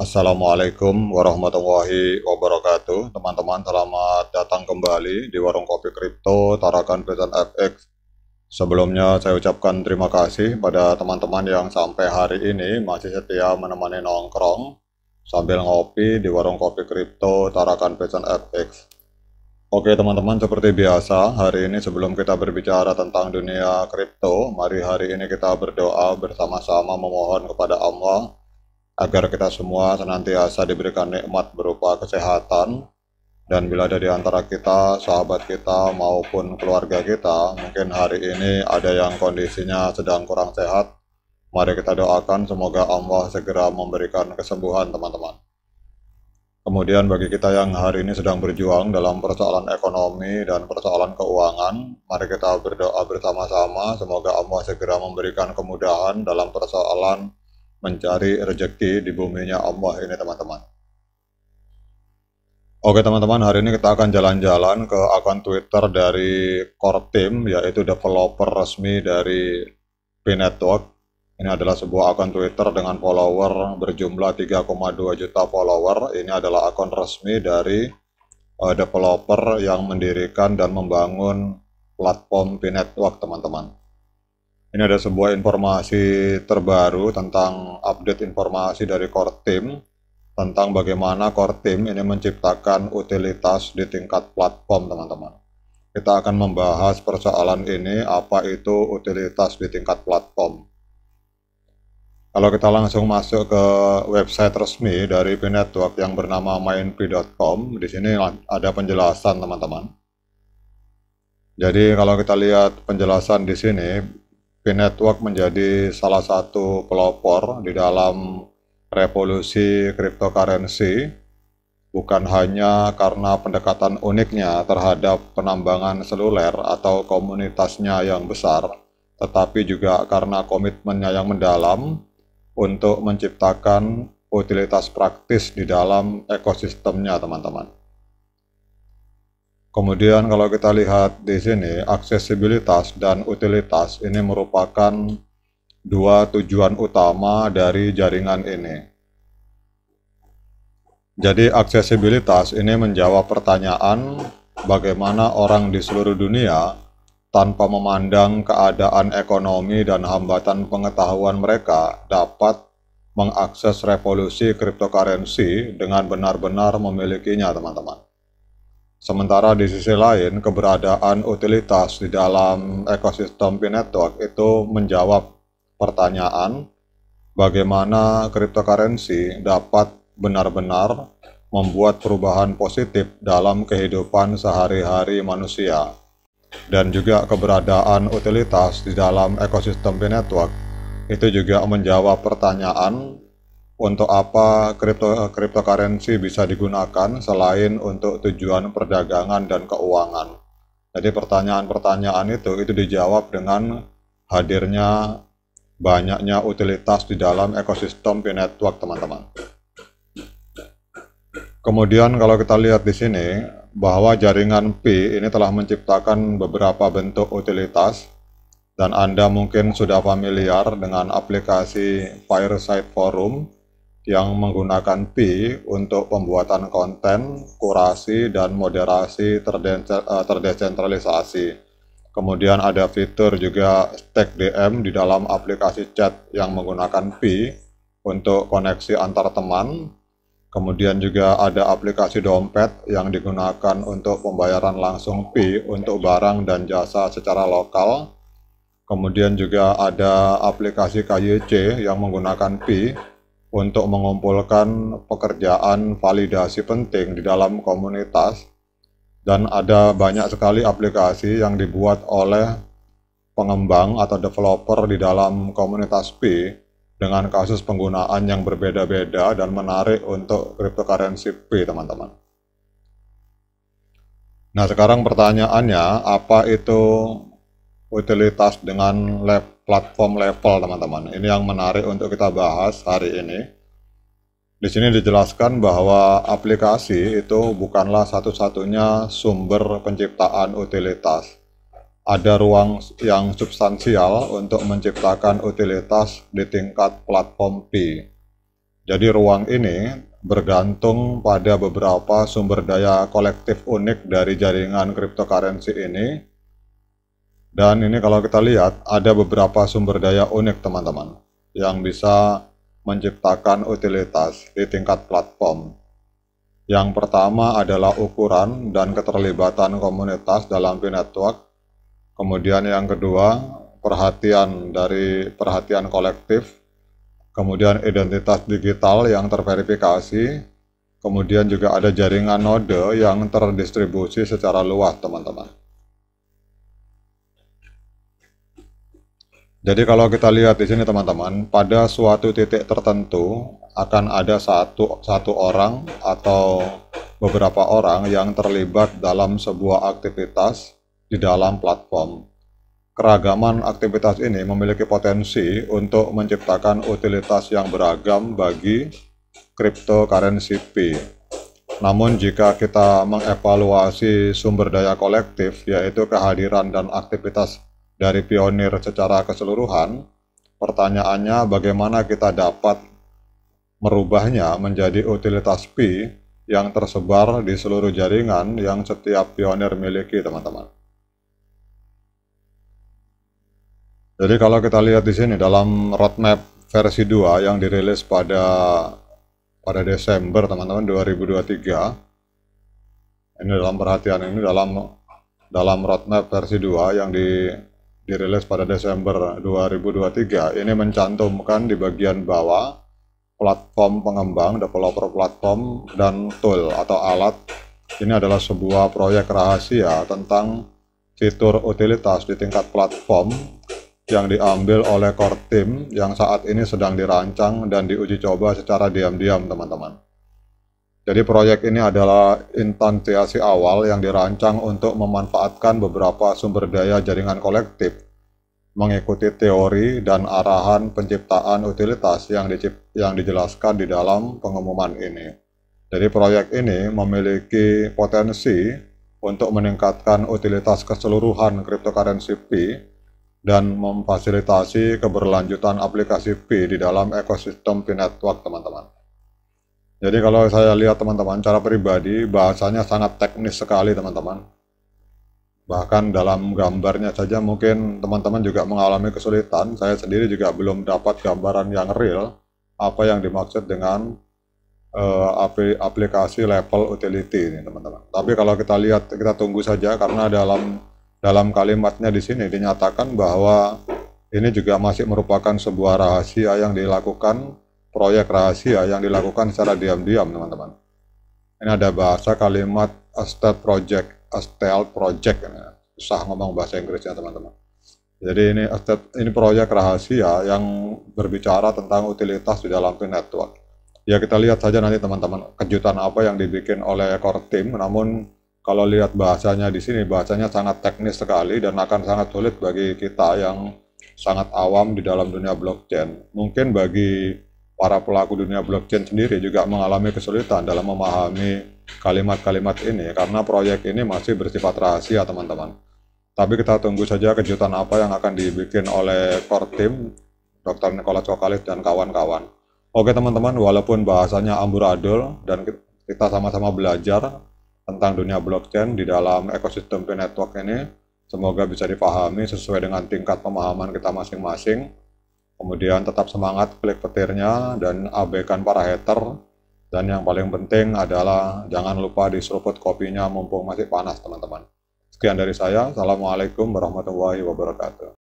Assalamualaikum warahmatullahi wabarakatuh. Teman-teman, selamat datang kembali di Warung Kopi Kripto Tarakan Pesan FX. Sebelumnya saya ucapkan terima kasih pada teman-teman yang sampai hari ini masih setia menemani nongkrong sambil ngopi di Warung Kopi Kripto Tarakan Pesan FX. Oke teman-teman, seperti biasa, hari ini sebelum kita berbicara tentang dunia kripto, mari hari ini kita berdoa bersama-sama memohon kepada Allah agar kita semua senantiasa diberikan nikmat berupa kesehatan, dan bila ada di antara kita, sahabat kita maupun keluarga kita, mungkin hari ini ada yang kondisinya sedang kurang sehat, mari kita doakan semoga Allah segera memberikan kesembuhan teman-teman. Kemudian bagi kita yang hari ini sedang berjuang dalam persoalan ekonomi dan persoalan keuangan, mari kita berdoa bersama-sama semoga Allah segera memberikan kemudahan dalam persoalan mencari rezeki di buminya Allah ini teman-teman. Oke teman-teman, hari ini kita akan jalan-jalan ke akun Twitter dari core team, yaitu developer resmi dari P-Network. Ini adalah sebuah akun Twitter dengan follower berjumlah 3,2 juta follower. Ini adalah akun resmi dari developer yang mendirikan dan membangun platform P-Network teman-teman. Ini ada sebuah informasi terbaru tentang update informasi dari core team tentang bagaimana core team ini menciptakan utilitas di tingkat platform teman-teman. Kita akan membahas persoalan ini, apa itu utilitas di tingkat platform. Kalau kita langsung masuk ke website resmi dari P-Network yang bernama mainp.com, di sini ada penjelasan teman-teman. Jadi kalau kita lihat penjelasan di sini, P-Network menjadi salah satu pelopor di dalam revolusi cryptocurrency, bukan hanya karena pendekatan uniknya terhadap penambangan seluler atau komunitasnya yang besar, tetapi juga karena komitmennya yang mendalam untuk menciptakan utilitas praktis di dalam ekosistemnya teman-teman. Kemudian kalau kita lihat di sini, aksesibilitas dan utilitas ini merupakan dua tujuan utama dari jaringan ini. Jadi aksesibilitas ini menjawab pertanyaan bagaimana orang di seluruh dunia tanpa memandang keadaan ekonomi dan hambatan pengetahuan mereka dapat mengakses revolusi cryptocurrency dengan benar-benar memilikinya teman-teman. Sementara di sisi lain, keberadaan utilitas di dalam ekosistem P-Network itu menjawab pertanyaan bagaimana cryptocurrency dapat benar-benar membuat perubahan positif dalam kehidupan sehari-hari manusia. Dan juga keberadaan utilitas di dalam ekosistem P-Network itu juga menjawab pertanyaan untuk apa cryptocurrency bisa digunakan selain untuk tujuan perdagangan dan keuangan. Jadi pertanyaan-pertanyaan itu dijawab dengan hadirnya banyaknya utilitas di dalam ekosistem P-Network teman-teman. Kemudian kalau kita lihat di sini bahwa jaringan P ini telah menciptakan beberapa bentuk utilitas, dan Anda mungkin sudah familiar dengan aplikasi Fireside Forum yang menggunakan P untuk pembuatan konten, kurasi, dan moderasi terdesentralisasi. Kemudian ada fitur juga Stack DM di dalam aplikasi chat yang menggunakan P untuk koneksi antar teman. Kemudian juga ada aplikasi dompet yang digunakan untuk pembayaran langsung P untuk barang dan jasa secara lokal. Kemudian juga ada aplikasi KYC yang menggunakan P untuk mengumpulkan pekerjaan validasi penting di dalam komunitas. Dan ada banyak sekali aplikasi yang dibuat oleh pengembang atau developer di dalam komunitas P dengan kasus penggunaan yang berbeda-beda dan menarik untuk cryptocurrency P teman-teman. Nah sekarang pertanyaannya, apa itu utilitas dengan platform level teman-teman? Ini yang menarik untuk kita bahas hari ini. Di sini dijelaskan bahwa aplikasi itu bukanlah satu-satunya sumber penciptaan utilitas. Ada ruang yang substansial untuk menciptakan utilitas di tingkat platform P. Jadi ruang ini bergantung pada beberapa sumber daya kolektif unik dari jaringan cryptocurrency ini. Dan ini kalau kita lihat ada beberapa sumber daya unik teman-teman yang bisa menciptakan utilitas di tingkat platform. Yang pertama adalah ukuran dan keterlibatan komunitas dalam P-Network. Kemudian yang kedua, perhatian kolektif. Kemudian identitas digital yang terverifikasi. Kemudian juga ada jaringan node yang terdistribusi secara luas, teman-teman. Jadi kalau kita lihat di sini teman-teman, pada suatu titik tertentu akan ada satu orang atau beberapa orang yang terlibat dalam sebuah aktivitas di dalam platform. Keragaman aktivitas ini memiliki potensi untuk menciptakan utilitas yang beragam bagi cryptocurrency P. Namun jika kita mengevaluasi sumber daya kolektif, yaitu kehadiran dan aktivitas dari pionir secara keseluruhan, pertanyaannya bagaimana kita dapat merubahnya menjadi utilitas P yang tersebar di seluruh jaringan yang setiap pionir miliki, teman-teman. Jadi kalau kita lihat di sini dalam roadmap versi 2 yang dirilis pada Desember, teman-teman, 2023. Ini dalam perhatian ini dalam roadmap versi 2 yang dirilis pada Desember 2023, ini mencantumkan di bagian bawah platform pengembang, developer platform, dan tool atau alat. Ini adalah sebuah proyek rahasia tentang fitur utilitas di tingkat platform yang diambil oleh core team yang saat ini sedang dirancang dan diuji coba secara diam-diam, teman-teman. Jadi proyek ini adalah instansiasi awal yang dirancang untuk memanfaatkan beberapa sumber daya jaringan kolektif, mengikuti teori dan arahan penciptaan utilitas yang dijelaskan di dalam pengumuman ini. Jadi proyek ini memiliki potensi untuk meningkatkan utilitas keseluruhan cryptocurrency P dan memfasilitasi keberlanjutan aplikasi P di dalam ekosistem P-Network, teman-teman. Jadi kalau saya lihat teman-teman, cara pribadi bahasanya sangat teknis sekali, teman-teman. Bahkan dalam gambarnya saja mungkin teman-teman juga mengalami kesulitan. Saya sendiri juga belum dapat gambaran yang real apa yang dimaksud dengan aplikasi level utility ini, teman-teman. Tapi kalau kita lihat, kita tunggu saja karena dalam kalimatnya di sini dinyatakan bahwa ini juga masih merupakan sebuah rahasia yang dilakukan, proyek rahasia yang dilakukan secara diam-diam, teman-teman. Ini ada bahasa kalimat a stealth project, susah ngomong bahasa Inggrisnya, teman-teman. Jadi ini proyek rahasia yang berbicara tentang utilitas di dalam P-Network. Ya kita lihat saja nanti, teman-teman, kejutan apa yang dibikin oleh core team. Namun kalau lihat bahasanya di sini, bahasanya sangat teknis sekali dan akan sangat sulit bagi kita yang sangat awam di dalam dunia blockchain. Mungkin bagi para pelaku dunia blockchain sendiri juga mengalami kesulitan dalam memahami kalimat-kalimat ini karena proyek ini masih bersifat rahasia, teman-teman. Tapi kita tunggu saja kejutan apa yang akan dibikin oleh core team, Dr. Nicholas Kokalis dan kawan-kawan. Oke teman-teman, walaupun bahasanya amburadul dan kita sama-sama belajar tentang dunia blockchain di dalam ekosistem P-Network ini, semoga bisa dipahami sesuai dengan tingkat pemahaman kita masing-masing. Kemudian tetap semangat, klik petirnya dan abaikan para hater. Dan yang paling penting adalah jangan lupa diseruput kopinya mumpung masih panas, teman-teman. Sekian dari saya. Assalamualaikum warahmatullahi wabarakatuh.